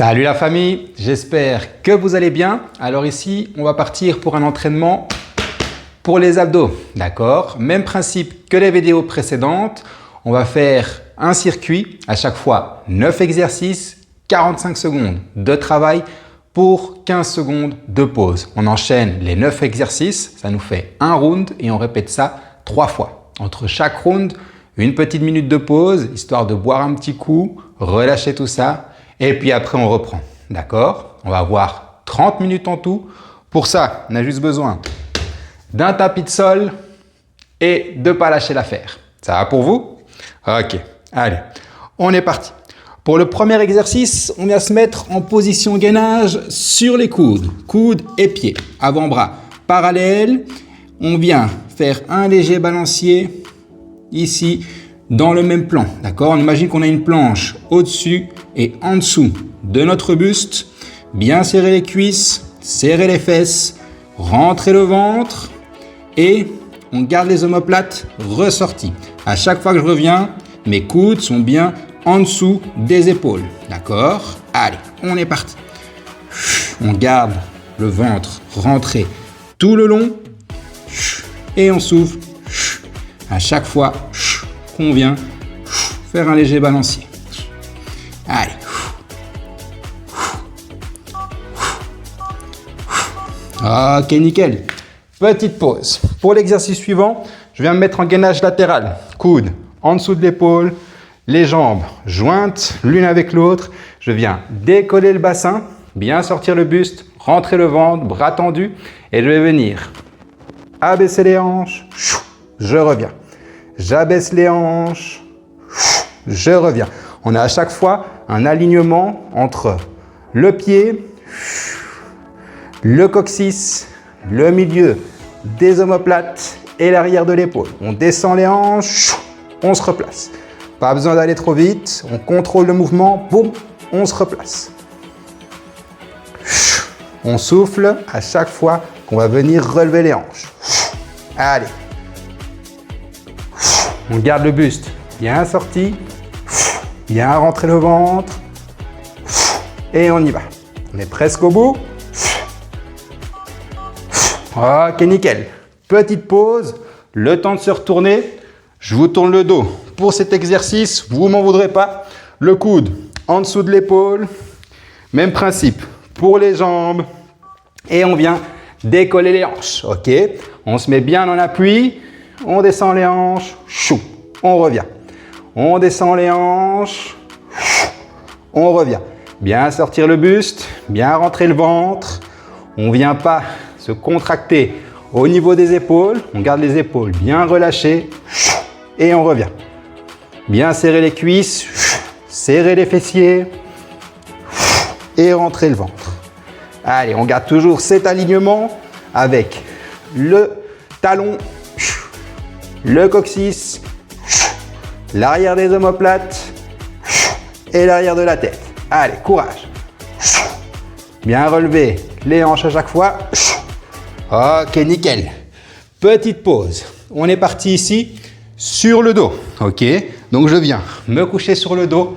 Salut la famille, j'espère que vous allez bien. Alors ici, on va partir pour un entraînement pour les abdos, d'accord? Même principe que les vidéos précédentes. On va faire un circuit, à chaque fois 9 exercices, 45 secondes de travail pour 15 secondes de pause. On enchaîne les 9 exercices, ça nous fait un round et on répète ça 3 fois. Entre chaque round, une petite minute de pause, histoire de boire un petit coup, relâcher tout ça. Et puis après, on reprend. D'accord? On va avoir 30 minutes en tout. Pour ça, on a juste besoin d'un tapis de sol et de ne pas lâcher l'affaire. Ça va pour vous? Ok. Allez, on est parti. Pour le premier exercice, on vient se mettre en position gainage sur les coudes. Coudes et pieds. Avant-bras parallèles. On vient faire un léger balancier ici dans le même plan. D'accord? On imagine qu'on a une planche au-dessus et en dessous de notre buste. Bien serrer les cuisses, serrer les fesses, rentrer le ventre et on garde les omoplates ressortis. À chaque fois que je reviens, mes coudes sont bien en dessous des épaules. D'accord? Allez, on est parti. On garde le ventre rentré tout le long et on souffle à chaque fois qu'on vient faire un léger balancier. Allez. Ok, nickel. Petite pause. Pour l'exercice suivant, je viens me mettre en gainage latéral. Coude en dessous de l'épaule, les jambes jointes l'une avec l'autre. Je viens décoller le bassin, bien sortir le buste, rentrer le ventre, bras tendus. Et je vais venir abaisser les hanches. Je reviens. J'abaisse les hanches. Je reviens. On a à chaque fois un alignement entre le pied, le coccyx, le milieu des omoplates et l'arrière de l'épaule. On descend les hanches, on se replace. Pas besoin d'aller trop vite, on contrôle le mouvement, boum, on se replace. On souffle à chaque fois qu'on va venir relever les hanches. Allez. On garde le buste bien sorti, bien rentrer le ventre et on y va. On est presque au bout. Ok, nickel. Petite pause, le temps de se retourner. Je vous tourne le dos. Pour cet exercice, vous ne m'en voudrez pas. Le coude en dessous de l'épaule. Même principe pour les jambes. Et on vient décoller les hanches. Ok, on se met bien en appui. On descend les hanches. Chou, on revient. On descend les hanches. On revient. Bien sortir le buste. Bien rentrer le ventre. On ne vient pas se contracter au niveau des épaules. On garde les épaules bien relâchées. Et on revient. Bien serrer les cuisses. Serrer les fessiers. Et rentrer le ventre. Allez, on garde toujours cet alignement avec le talon, le coccyx, l'arrière des omoplates et l'arrière de la tête. Allez, courage. Bien relever les hanches à chaque fois. Ok, nickel. Petite pause. On est parti ici sur le dos. Ok, donc je viens me coucher sur le dos,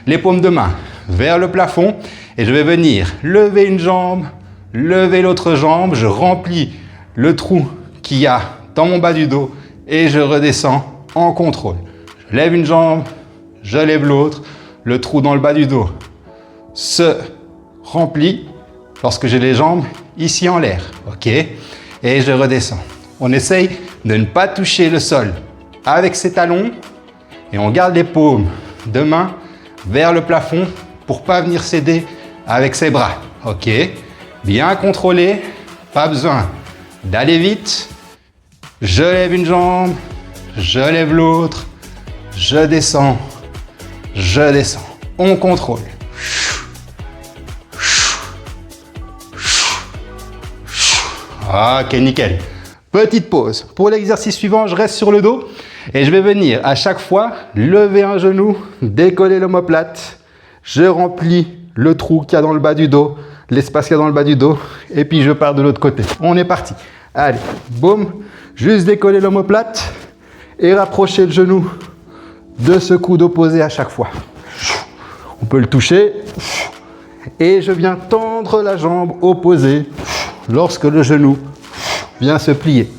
les paumes de main vers le plafond et je vais venir lever une jambe, lever l'autre jambe. Je remplis le trou qu'il y a dans mon bas du dos et je redescends en contrôle. Je lève une jambe, je lève l'autre. Le trou dans le bas du dos se remplit lorsque j'ai les jambes ici en l'air. Ok? Et je redescends. On essaye de ne pas toucher le sol avec ses talons et on garde les paumes de main vers le plafond pour ne pas venir céder avec ses bras. Ok? Bien contrôlé. Pas besoin d'aller vite. Je lève une jambe, je lève l'autre, je descends, on contrôle. Ok, nickel. Petite pause. Pour l'exercice suivant, je reste sur le dos et je vais venir à chaque fois lever un genou, décoller l'omoplate. Je remplis le trou qu'il y a dans le bas du dos, l'espace qu'il y a dans le bas du dos et puis je pars de l'autre côté. On est parti. Allez, boum. Juste décoller l'omoplate et rapprocher le genou de ce coude opposé à chaque fois. On peut le toucher Et je viens tendre la jambe opposée lorsque le genou vient se plier.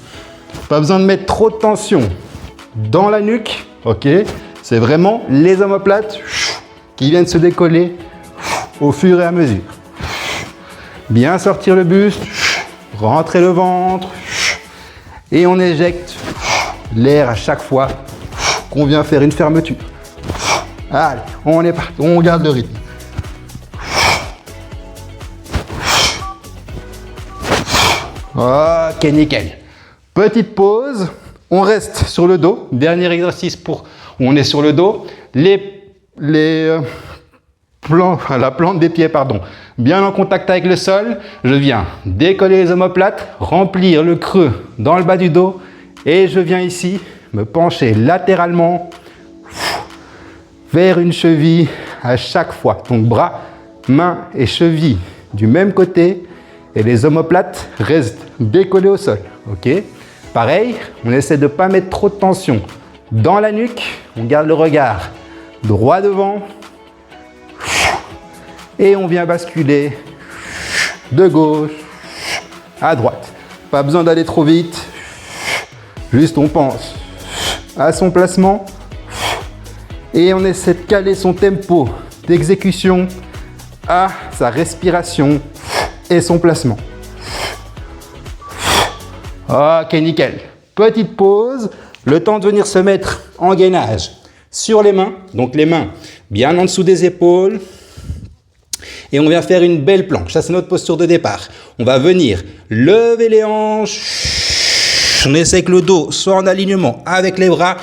Pas besoin de mettre trop de tension dans la nuque, ok? C'est vraiment les omoplates qui viennent se décoller au fur et à mesure. Bien sortir le buste, rentrer le ventre et on éjecte l'air à chaque fois qu'on vient faire une fermeture. Allez, on est parti, on garde le rythme. Ok, nickel. Petite pause, on reste sur le dos. Dernier exercice pour où on est sur le dos. La plante des pieds, pardon, bien en contact avec le sol. Je viens décoller les omoplates, remplir le creux dans le bas du dos et je viens ici me pencher latéralement vers une cheville à chaque fois. Donc bras, mains et chevilles du même côté et les omoplates restent décollées au sol. Ok? Pareil, on essaie de ne pas mettre trop de tension dans la nuque. On garde le regard droit devant et on vient basculer de gauche à droite. Pas besoin d'aller trop vite, juste on pense à son placement et on essaie de caler son tempo d'exécution à sa respiration et son placement. Ok, nickel. Petite pause, le temps de venir se mettre en gainage sur les mains. Donc les mains bien en dessous des épaules. Et on vient faire une belle planche. Ça, c'est notre posture de départ. On va venir lever les hanches. On essaie que le dos soit en alignement avec les bras.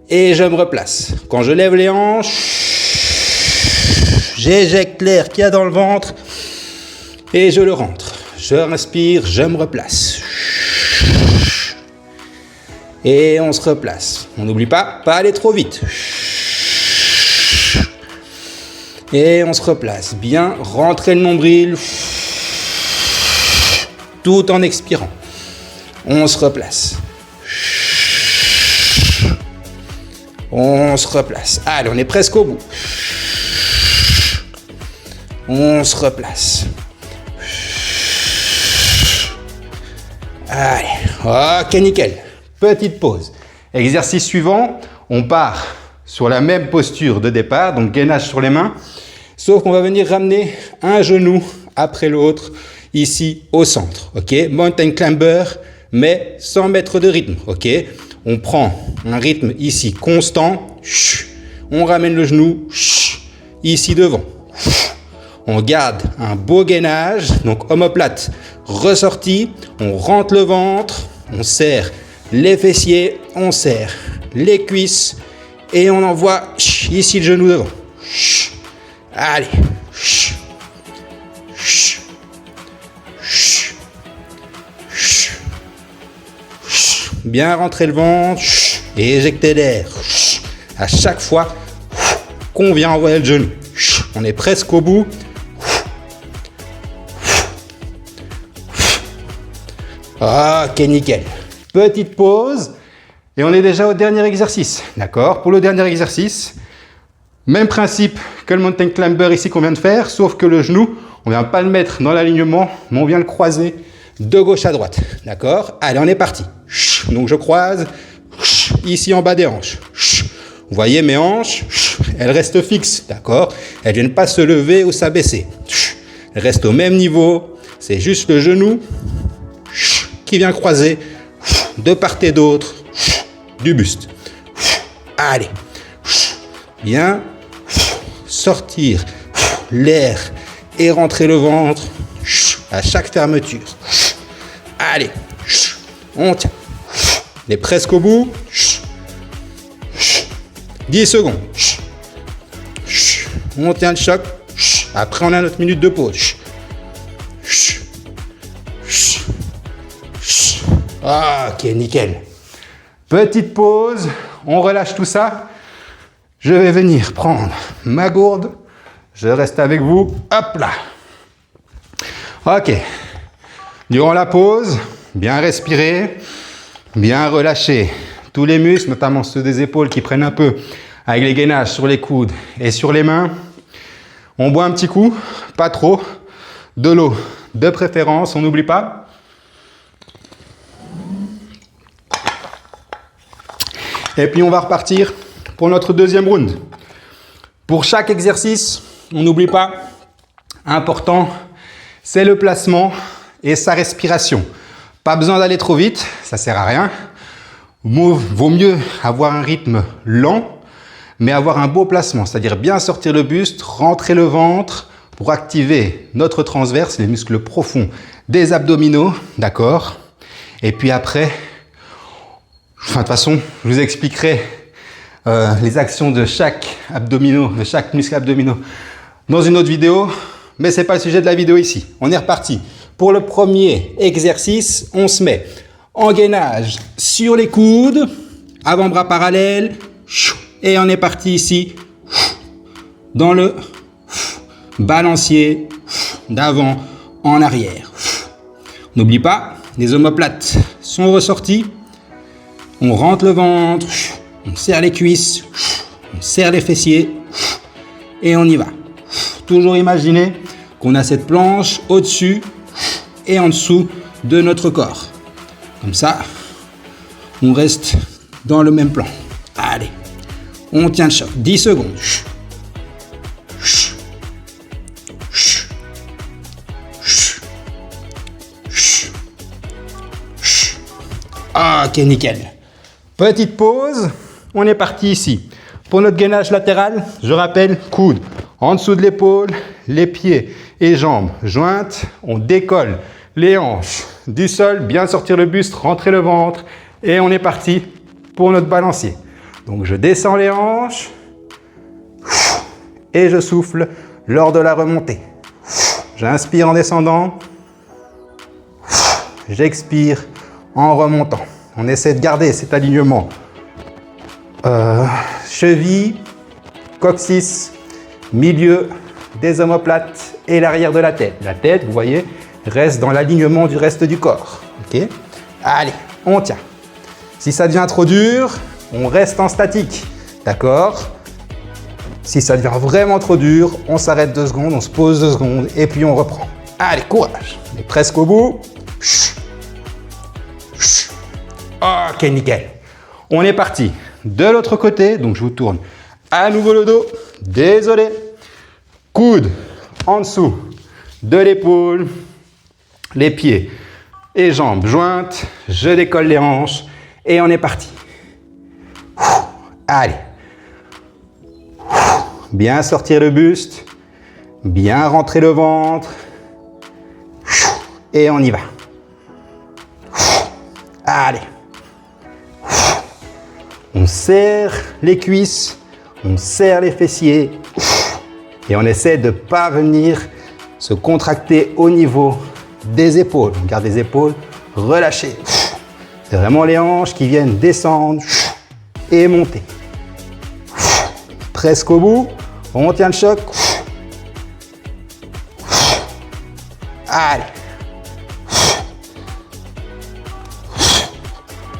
Et je me replace. Quand je lève les hanches, j'éjecte l'air qu'il y a dans le ventre. Et je le rentre. Je respire, je me replace. Et on se replace. On n'oublie pas aller trop vite. Et on se replace. Bien, rentrer le nombril. Tout en expirant. On se replace. On se replace. Allez, on est presque au bout. On se replace. Allez, ok, nickel. Petite pause. Exercice suivant, on part sur la même posture de départ, donc gainage sur les mains, sauf qu'on va venir ramener un genou après l'autre, ici au centre, ok? Mountain climber, mais sans mettre de rythme, ok? On prend un rythme ici constant, on ramène le genou ici devant. On garde un beau gainage, donc omoplate ressortie, on rentre le ventre, on serre les fessiers, on serre les cuisses et on envoie ici le genou devant. Allez. Bien rentrer le ventre et éjecter l'air. À chaque fois qu'on vient envoyer le genou. On est presque au bout. Ok, nickel. Petite pause et on est déjà au dernier exercice. D'accord? Pour le dernier exercice, même principe que le mountain climber ici qu'on vient de faire, sauf que le genou, on ne vient pas le mettre dans l'alignement, mais on vient le croiser de gauche à droite. D'accord? Allez, on est parti. Donc je croise ici en bas des hanches. Vous voyez mes hanches, elles restent fixes. D'accord? Elles ne viennent pas se lever ou s'abaisser. Elles restent au même niveau. C'est juste le genou qui vient croiser de part et d'autre du buste. Allez. Bien. Sortir l'air et rentrer le ventre à chaque fermeture. Allez. On tient. On est presque au bout. 10 secondes. On tient le choc. Après, on a notre minute de pause. Ok, nickel. Petite pause, on relâche tout ça. Je vais venir prendre ma gourde. Je reste avec vous. Hop là. Ok. Durant la pause, bien respirer, bien relâcher tous les muscles, notamment ceux des épaules qui prennent un peu avec les gainages sur les coudes et sur les mains. On boit un petit coup, pas trop, de l'eau de préférence, on n'oublie pas. Et puis on va repartir pour notre deuxième round. Pour chaque exercice, on n'oublie pas, important, c'est le placement et sa respiration. Pas besoin d'aller trop vite, ça sert à rien. Vaut mieux avoir un rythme lent, mais avoir un beau placement, c'est-à-dire bien sortir le buste, rentrer le ventre pour activer notre transverse, les muscles profonds des abdominaux, d'accord? Et puis après, de toute façon, je vous expliquerai les actions de chaque muscle abdominaux dans une autre vidéo, mais ce n'est pas le sujet de la vidéo ici. On est reparti. Pour le premier exercice, on se met en gainage sur les coudes, avant-bras parallèles, et on est parti ici dans le balancier d'avant en arrière. N'oublie pas, les omoplates sont ressortis. On rentre le ventre, on serre les cuisses, on serre les fessiers et on y va. Toujours imaginer qu'on a cette planche au-dessus et en dessous de notre corps. Comme ça, on reste dans le même plan. Allez, on tient le choc. 10 secondes. Ok, nickel. Petite pause, on est parti ici. Pour notre gainage latéral, je rappelle, coude en dessous de l'épaule, les pieds et jambes jointes. On décolle les hanches du sol, bien sortir le buste, rentrer le ventre et on est parti pour notre balancier. Donc je descends les hanches et je souffle lors de la remontée. J'inspire en descendant, j'expire en remontant. On essaie de garder cet alignement cheville, coccyx, milieu des omoplates et l'arrière de la tête. La tête, vous voyez, reste dans l'alignement du reste du corps. Ok? Allez, on tient. Si ça devient trop dur, on reste en statique. D'accord? Si ça devient vraiment trop dur, on s'arrête 2 secondes, on se pose 2 secondes et puis on reprend. Allez, courage. On est presque au bout. Ok, nickel. On est parti. De l'autre côté, donc je vous tourne à nouveau le dos. Désolé. Coude en dessous de l'épaule, les pieds et jambes jointes. Je décolle les hanches et on est parti. Allez. Bien sortir le buste, bien rentrer le ventre et on y va. Allez. On serre les cuisses, on serre les fessiers et on essaie de ne pas venir se contracter au niveau des épaules. On garde les épaules relâchées. C'est vraiment les hanches qui viennent descendre et monter. Presque au bout, on tient le choc. Allez.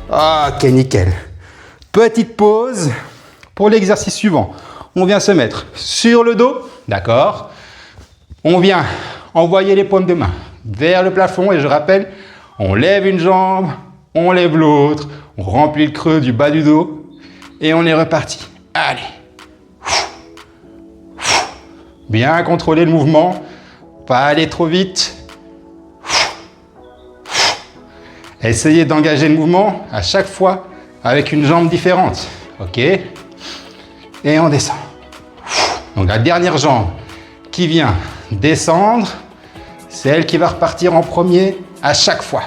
Ok, nickel. Petite pause pour l'exercice suivant. On vient se mettre sur le dos, d'accord? On vient envoyer les paumes de main vers le plafond et je rappelle, on lève une jambe, on lève l'autre, on remplit le creux du bas du dos et on est reparti. Allez. Bien contrôler le mouvement, pas aller trop vite. Essayez d'engager le mouvement à chaque fois avec une jambe différente. Ok? Et on descend. Donc la dernière jambe qui vient descendre, c'est elle qui va repartir en premier à chaque fois.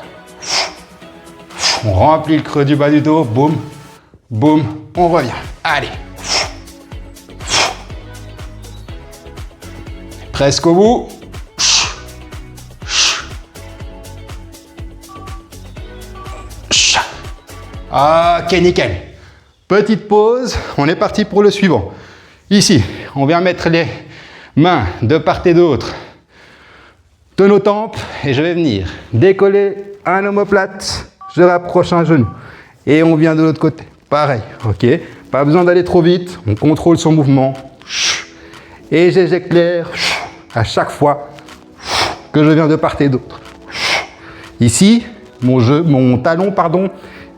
On remplit le creux du bas du dos, boum, boum, on revient. Allez. Presque au bout. Ok, nickel. Petite pause, on est parti pour le suivant. Ici, on vient mettre les mains de part et d'autre de nos tempes et je vais venir décoller un omoplate, je rapproche un genou et on vient de l'autre côté. Pareil, ok. Pas besoin d'aller trop vite, on contrôle son mouvement et j'éjecte l'air à chaque fois que je viens de part et d'autre. Ici, mon talon, pardon,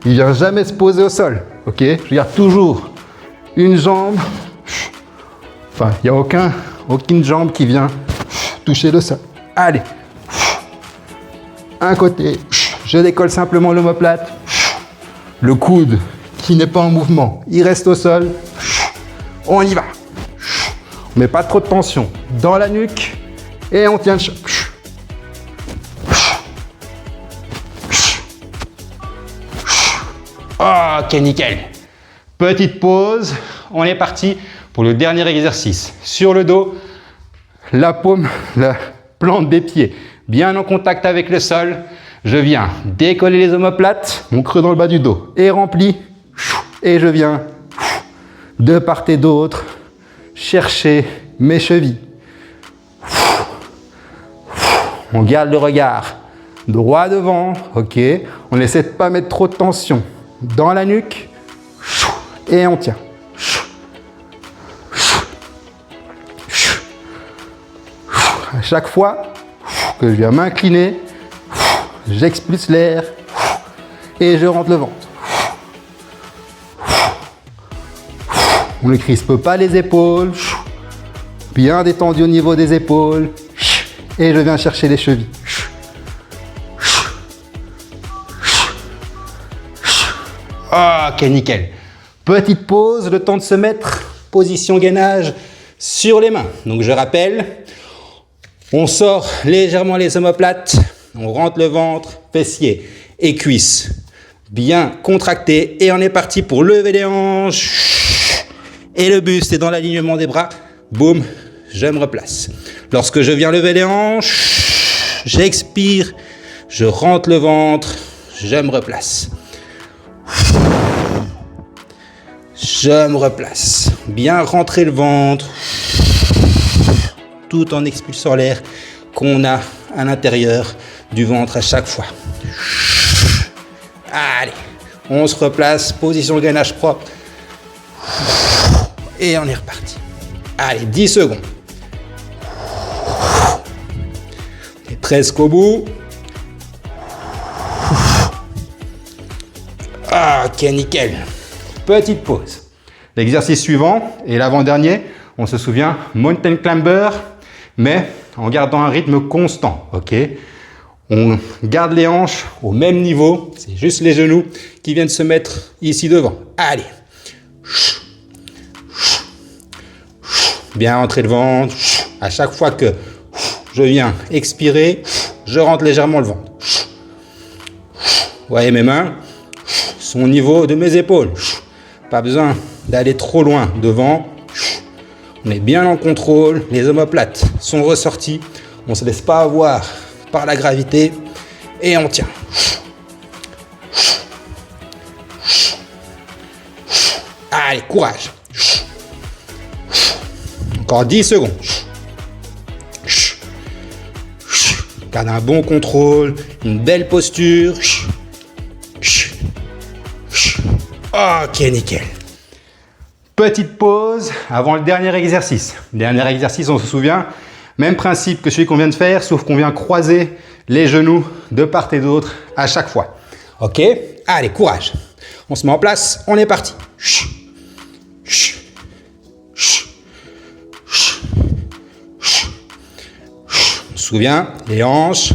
il vient jamais se poser au sol. Ok? Je garde toujours une jambe. Enfin, il n'y a aucune jambe qui vient toucher le sol. Allez. Un côté, je décolle simplement l'omoplate. Le coude qui n'est pas en mouvement, il reste au sol. On y va. On met pas trop de tension dans la nuque et on tient le choc. Ok, nickel. Petite pause, on est parti pour le dernier exercice. Sur le dos, la plante des pieds bien en contact avec le sol. Je viens décoller les omoplates, mon creux dans le bas du dos est rempli. Et je viens de part et d'autre chercher mes chevilles. On garde le regard droit devant, ok. On essaie de ne pas mettre trop de tension dans la nuque et on tient. À chaque fois que je viens m'incliner, j'expulse l'air et je rentre le ventre. On ne crispe pas les épaules, bien détendu au niveau des épaules et je viens chercher les chevilles. Ok, nickel. Petite pause, le temps de se mettre, position gainage sur les mains. Donc je rappelle, on sort légèrement les omoplates, on rentre le ventre, fessiers et cuisses bien contractés et on est parti pour lever les hanches et le buste est dans l'alignement des bras. Boum, je me replace. Lorsque je viens lever les hanches, j'expire, je rentre le ventre, je me replace. Je me replace. Bien rentrer le ventre tout en expulsant l'air qu'on a à l'intérieur du ventre à chaque fois. Allez, on se replace, position gainage propre. Et on est reparti. Allez, 10 secondes. On est presque au bout. Ok, nickel. Petite pause. L'exercice suivant et l'avant-dernier, on se souvient, mountain climber, mais en gardant un rythme constant, ok? On garde les hanches au même niveau, c'est juste les genoux qui viennent se mettre ici devant. Allez. Bien rentrer le ventre. À chaque fois que je viens expirer, je rentre légèrement le ventre. Vous voyez mes mains sont au niveau de mes épaules. Pas besoin d'aller trop loin devant. On est bien en contrôle. Les omoplates sont ressorties. On ne se laisse pas avoir par la gravité. Et on tient. Allez, courage. Encore 10 secondes. Garde un bon contrôle. Une belle posture. Ok, nickel. Petite pause avant le dernier exercice. Dernier exercice, on se souvient, même principe que celui qu'on vient de faire, sauf qu'on vient croiser les genoux de part et d'autre à chaque fois. Ok, allez, courage. On se met en place, on est parti. On se souvient, les hanches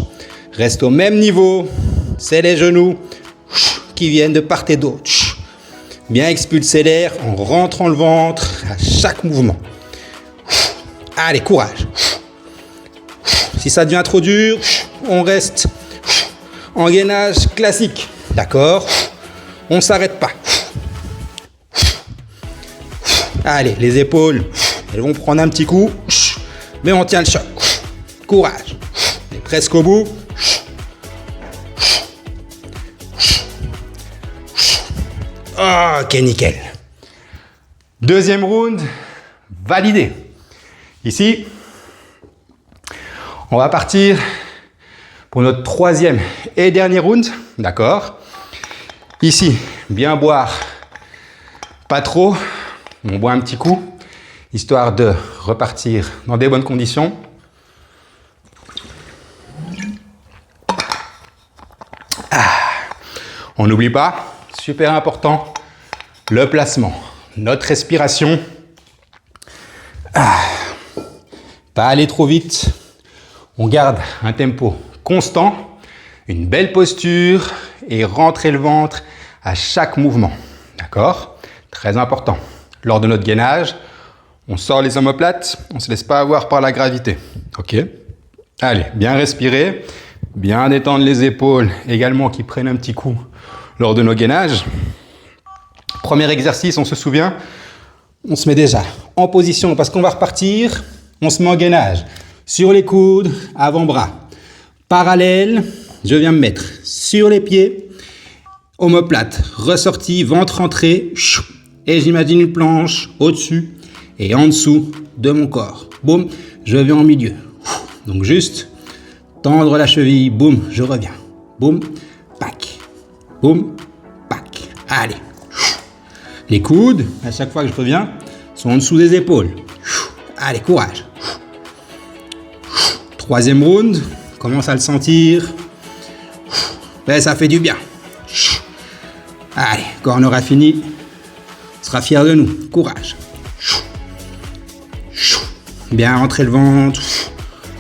restent au même niveau. C'est les genoux qui viennent de part et d'autre. Bien expulser l'air en rentrant le ventre à chaque mouvement. Allez, courage. Si ça devient trop dur, on reste en gainage classique. D'accord? On ne s'arrête pas. Allez, les épaules, elles vont prendre un petit coup, mais on tient le choc. Courage. On est presque au bout. Ok, nickel. Deuxième round, validé. Ici, on va partir pour notre troisième et dernier round. D'accord? Ici, bien boire, pas trop. On boit un petit coup, histoire de repartir dans des bonnes conditions. On n'oublie pas, super important, le placement. Notre respiration. Pas aller trop vite. On garde un tempo constant, une belle posture et rentrer le ventre à chaque mouvement. D'accord? Très important. Lors de notre gainage, on sort les omoplates, on ne se laisse pas avoir par la gravité. Ok? Allez, bien respirer, bien détendre les épaules également qui prennent un petit coup lors de nos gainages. Premier exercice, on se souvient, on se met déjà en position parce qu'on va repartir. On se met en gainage sur les coudes, avant-bras. Parallèle, je viens me mettre sur les pieds, omoplate, ressortie, ventre rentré, et j'imagine une planche au-dessus et en dessous de mon corps. Boum, je vais en milieu. Donc juste tendre la cheville, boum, je reviens. Boum, pack. Boum, pack. Allez. Les coudes, à chaque fois que je reviens, sont en dessous des épaules. Allez, courage. Troisième round, commence à le sentir. Et ça fait du bien. Allez, quand on aura fini, on sera fier de nous. Courage. Bien rentrer le ventre.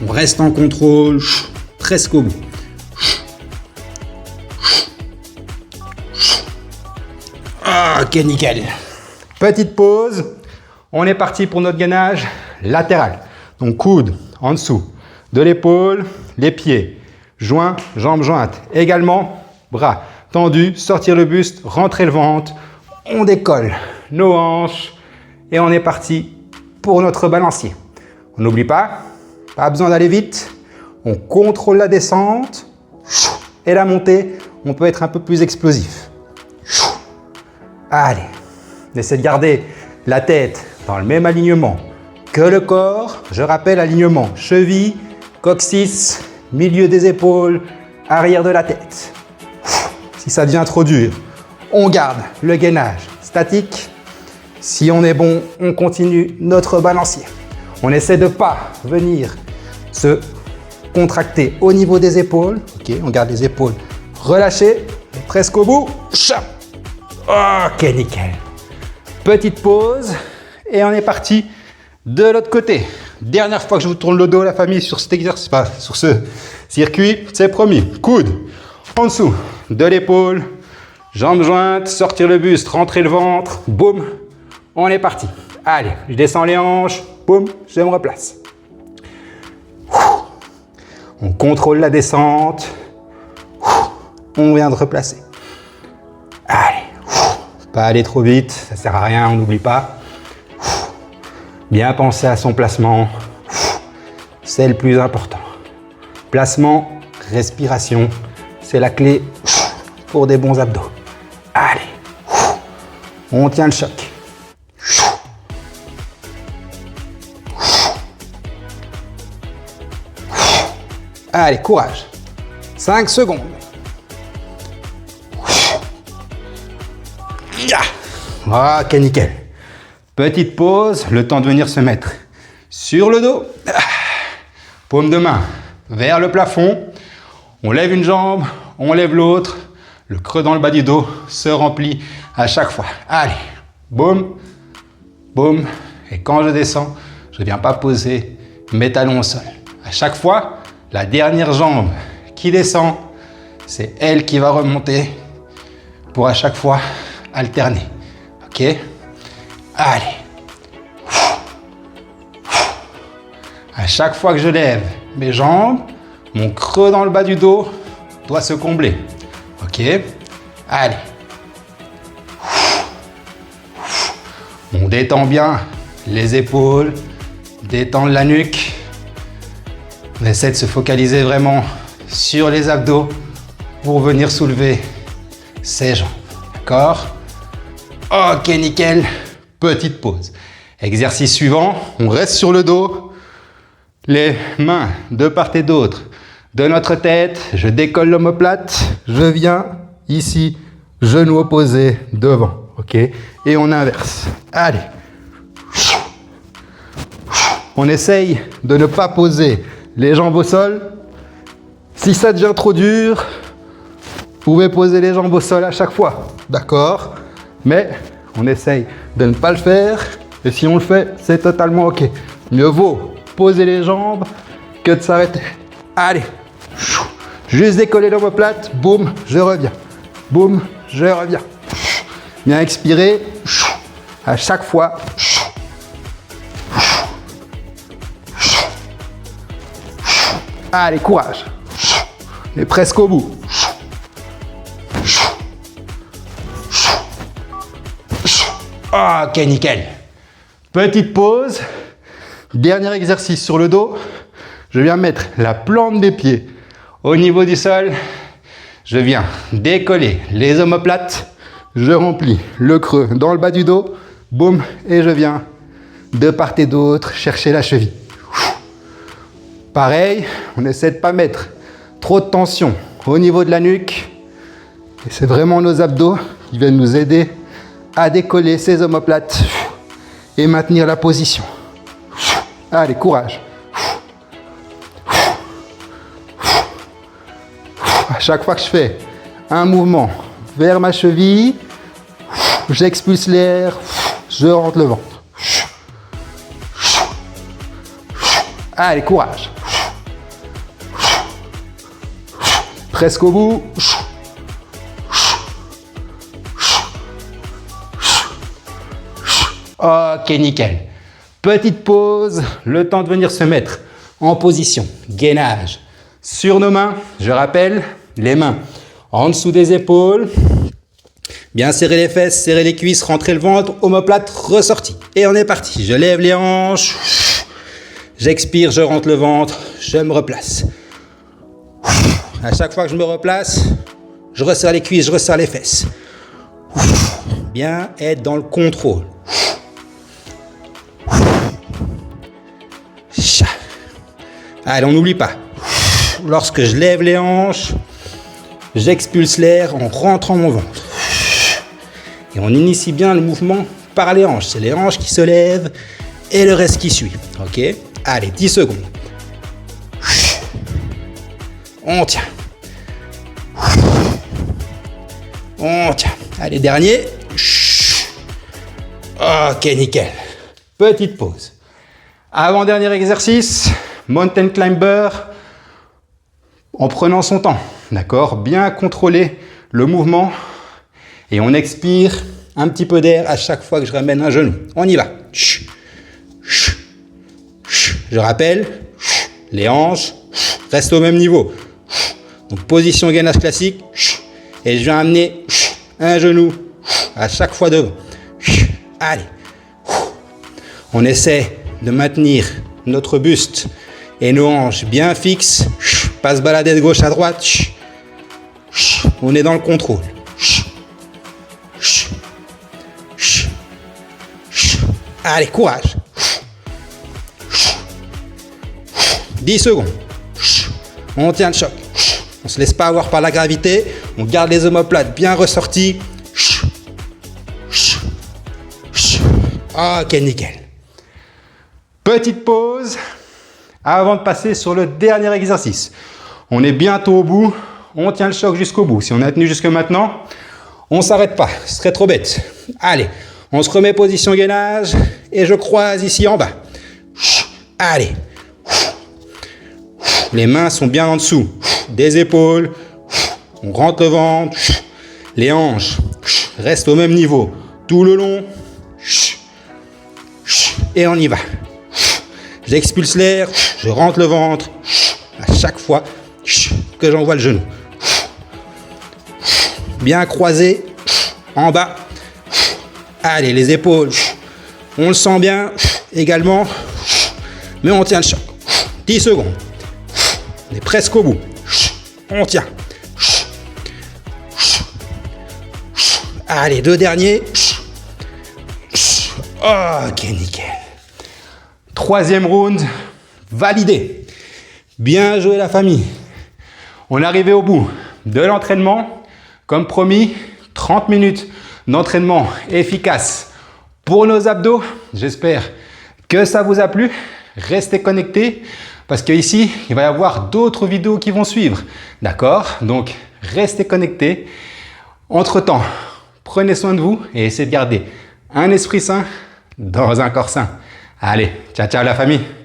On reste en contrôle. Presque au bout. Ok, nickel. Petite pause. On est parti pour notre gainage latéral. Donc coude en dessous de l'épaule, les pieds, joints, jambes jointes. Également, bras tendus, sortir le buste, rentrer le ventre. On décolle nos hanches et on est parti pour notre balancier. On n'oublie pas besoin d'aller vite. On contrôle la descente et la montée. On peut être un peu plus explosif. Allez, on essaie de garder la tête dans le même alignement que le corps. Je rappelle, alignement cheville, coccyx, milieu des épaules, arrière de la tête. Si ça devient trop dur, on garde le gainage statique. Si on est bon, on continue notre balancier. On essaie de ne pas venir se contracter au niveau des épaules. Ok, on garde les épaules relâchées, presque au bout. Ok, nickel. Petite pause et on est parti de l'autre côté. Dernière fois que je vous tourne le dos, la famille, sur cet exercice, sur ce circuit, c'est promis. Coude en dessous de l'épaule, jambes jointes, sortir le buste, rentrer le ventre, boum, on est parti. Allez, je descends les hanches, boum, je me replace. On contrôle la descente, on vient de replacer. Allez, pas aller trop vite, ça sert à rien, on n'oublie pas. Bien penser à son placement, c'est le plus important. Placement, respiration, c'est la clé pour des bons abdos. Allez, on tient le choc. Allez, courage. 5 secondes. Ok, nickel. Petite pause, le temps de venir se mettre sur le dos. Paume de main vers le plafond. On lève une jambe, on lève l'autre. Le creux dans le bas du dos se remplit à chaque fois. Allez, boum, boum. Et quand je descends, je ne viens pas poser mes talons au sol. À chaque fois, la dernière jambe qui descend, c'est elle qui va remonter pour à chaque fois alterner. Ok? Allez. À chaque fois que je lève mes jambes, mon creux dans le bas du dos doit se combler. Ok? Allez. On détend bien les épaules, détend la nuque. On essaie de se focaliser vraiment sur les abdos pour venir soulever ses jambes. D'accord? Ok, nickel. Petite pause. Exercice suivant, on reste sur le dos. Les mains de part et d'autre de notre tête. Je décolle l'omoplate. Je viens ici, genou opposé devant. Ok? Et on inverse. Allez. On essaye de ne pas poser les jambes au sol. Si ça devient trop dur, pouvez poser les jambes au sol à chaque fois, d'accord? Mais on essaye de ne pas le faire. Et si on le fait, c'est totalement OK. Mieux vaut poser les jambes que de s'arrêter. Allez. Juste décoller l'omoplate. Boum, je reviens. Boum, je reviens. Bien expirer. À chaque fois. Allez, courage. On est presque au bout. Ok, nickel. Petite pause. Dernier exercice sur le dos. Je viens mettre la plante des pieds au niveau du sol. Je viens décoller les omoplates. Je remplis le creux dans le bas du dos. Boum. Et je viens de part et d'autre chercher la cheville. Pareil, on essaie de ne pas mettre trop de tension au niveau de la nuque. Et c'est vraiment nos abdos qui viennent nous aider à décoller ces omoplates et maintenir la position. Allez, courage. À chaque fois que je fais un mouvement vers ma cheville, j'expulse l'air, je rentre le ventre. Allez, courage. Presque au bout. Ok, nickel. Petite pause, le temps de venir se mettre en position gainage sur nos mains. Je rappelle, les mains en dessous des épaules. Bien serrer les fesses, serrer les cuisses, rentrer le ventre, omoplate, ressorti. Et on est parti. Je lève les hanches. J'expire, je rentre le ventre, je me replace. À chaque fois que je me replace, je resserre les cuisses, je resserre les fesses. Bien être dans le contrôle. Allez, on n'oublie pas. Lorsque je lève les hanches, j'expulse l'air en rentrant mon ventre. Et on initie bien le mouvement par les hanches. C'est les hanches qui se lèvent et le reste qui suit. Ok? Allez, 10 secondes. On tient. On tient. Allez, dernier. Ok, nickel. Petite pause. Avant-dernier exercice, mountain climber, en prenant son temps. D'accord? Bien contrôler le mouvement. Et on expire un petit peu d'air à chaque fois que je ramène un genou. On y va. Je rappelle, les hanches restent au même niveau. Donc position gainage classique. Et je viens amener un genou à chaque fois devant. Allez. On essaie de maintenir notre buste et nos hanches bien fixes. Pas se balader de gauche à droite. On est dans le contrôle. Allez, courage. 10 secondes. On tient le choc. On ne se laisse pas avoir par la gravité. On garde les omoplates bien ressortis. Ok, nickel. Petite pause avant de passer sur le dernier exercice. On est bientôt au bout. On tient le choc jusqu'au bout. Si on a tenu jusque maintenant, on ne s'arrête pas. Ce serait trop bête. Allez, on se remet position gainage et je croise ici en bas. Allez. Les mains sont bien en dessous des épaules. On rentre le ventre. Les hanches restent au même niveau tout le long. Et on y va. J'expulse l'air, je rentre le ventre à chaque fois que j'envoie le genou. Bien croisé en bas. Allez, les épaules, on le sent bien également, mais on tient le choc. 10 secondes. On est presque au bout. On tient. Allez, 2 derniers. Ok, nickel. 3e round, validé. Bien joué la famille. On est arrivé au bout de l'entraînement. Comme promis, 30 minutes d'entraînement efficace pour nos abdos. J'espère que ça vous a plu. Restez connectés parce qu'ici, il va y avoir d'autres vidéos qui vont suivre. D'accord? Donc, restez connectés. Entre-temps, prenez soin de vous et essayez de garder un esprit sain dans un corps sain. Allez, ciao ciao la famille!